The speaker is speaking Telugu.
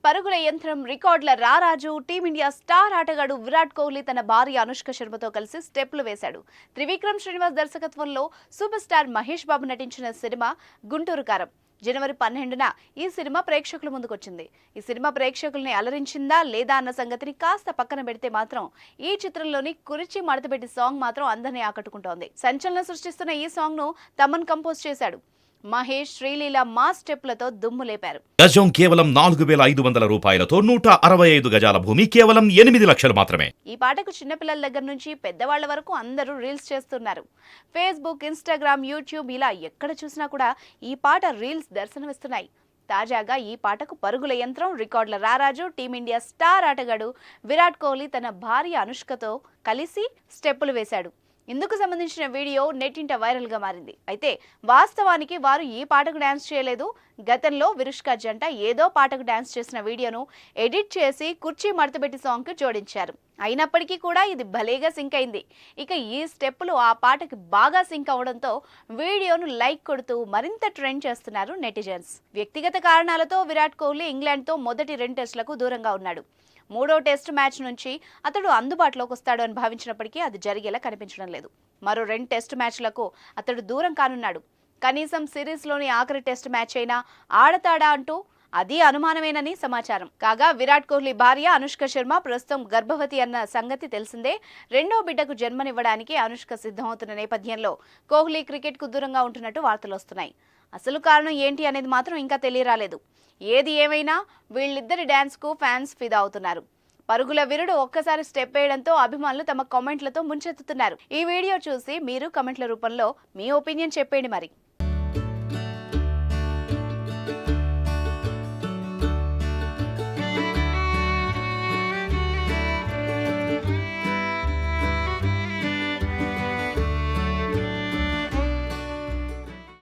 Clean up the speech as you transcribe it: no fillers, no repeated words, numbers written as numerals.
పరుగుల యంత్రం రికార్డుల రారాజు టీమిండియా స్టార్ ఆటగాడు విరాట్ కోహ్లీ తన భార్య అనుష్క శర్మతో కలిసి స్టెప్లు వేశాడు. త్రివిక్రమ్ శ్రీనివాస్ దర్శకత్వంలో సూపర్ స్టార్ మహేష్ బాబు నటించిన సినిమా గుంటూరు కారం జనవరి 12న ఈ సినిమా ప్రేక్షకుల ముందుకొచ్చింది. ఈ సినిమా ప్రేక్షకుల్ని అలరించిందా లేదా అన్న సంగతిని కాస్త పక్కన పెడితే మాత్రం ఈ చిత్రంలోని కురిచి మడతపెట్టి సాంగ్ మాత్రం అందరినీ ఆకట్టుకుంటోంది. సంచలనం సృష్టిస్తున్న ఈ సాంగ్ ను తమన్ కంపోజ్ చేశాడు. మహేష్ శ్రీలీల మా స్టెప్లతో దుమ్ము లేపారు. గజం కేవలం 4,500 రూపాయలతో 165 గజాల భూమి కేవలం 8 లక్షలు మాత్రమే. ఈ పాటకు చిన్నపిల్లల దగ్గర నుంచి పెద్దవాళ్ల వరకు అందరూ రీల్స్ చేస్తున్నారు. ఫేస్బుక్, ఇన్స్టాగ్రామ్, యూట్యూబ్ ఇలా ఎక్కడ చూసినా కూడా ఈ పాట రీల్స్ దర్శనమిస్తున్నాయి. తాజాగా ఈ పాటకు పరుగుల యంత్రం రికార్డుల రారాజు టీమిండియా స్టార్ ఆటగాడు విరాట్ కోహ్లీ తన భార్య అనుష్కతో కలిసి స్టెప్పులు వేశాడు. ఇందుకు సంబంధించిన వీడియో నెట్టింట వైరల్ గా మారింది. అయితే వాస్తవానికి వారు ఈ పాటకు డాన్స్ చేయలేదు. గతంలో విరుష్క జంట ఏదో పాటకు డాన్స్ చేసిన వీడియోను ఎడిట్ చేసి కుర్చీ మడతపెట్టి సాంగ్ కు జోడించారు. అయినప్పటికీ కూడా ఇది భలేగా సింక్ అయింది. ఇక ఈ స్టెప్పులు ఆ పాటకి బాగా సింక్ అవడంతో వీడియోను లైక్ కొడుతూ మరింత ట్రెండ్ చేస్తున్నారు నెటిజన్స్. వ్యక్తిగత కారణాలతో విరాట్ కోహ్లీ ఇంగ్లాండ్తో మొదటి 2 టెస్టులకు దూరంగా ఉన్నాడు. 3వ టెస్ట్ మ్యాచ్ నుంచి అతడు అందుబాటులోకి వస్తాడు అని భావించినప్పటికీ అది జరిగేలా కనిపించడం లేదు. మరో 2 టెస్ట్ మ్యాచ్లకు అతడు దూరం కానున్నాడు. కనీసం సిరీస్లోని ఆఖరి టెస్ట్ మ్యాచ్ అయినా ఆడతాడా అంటూ అది అనుమానమేనని సమాచారం. కాగా విరాట్ కోహ్లీ భార్య అనుష్క శర్మ ప్రస్తుతం గర్భవతి అన్న సంగతి తెలిసిందే. 2వ బిడ్డకు జన్మనివ్వడానికి అనుష్క సిద్ధమవుతున్న నేపథ్యంలో కోహ్లీ క్రికెట్కు దూరంగా ఉంటున్నట్టు వార్తలు వస్తున్నాయి. అసలు కారణం ఏంటి అనేది మాత్రం ఇంకా తెలియరాలేదు. ఏది ఏమైనా వీళ్ళిద్దరి డాన్స్ కు ఫ్యాన్స్ ఫిదా అవుతున్నారు. పరుగుల వీరుడు ఒక్కసారి స్టెప్ వేయడంతో అభిమానులు తమ కామెంట్లతో ముంచెత్తుతున్నారు. ఈ వీడియో చూసి మీరు కామెంట్ల రూపంలో మీ ఒపీనియన్ చెప్పండి మరి.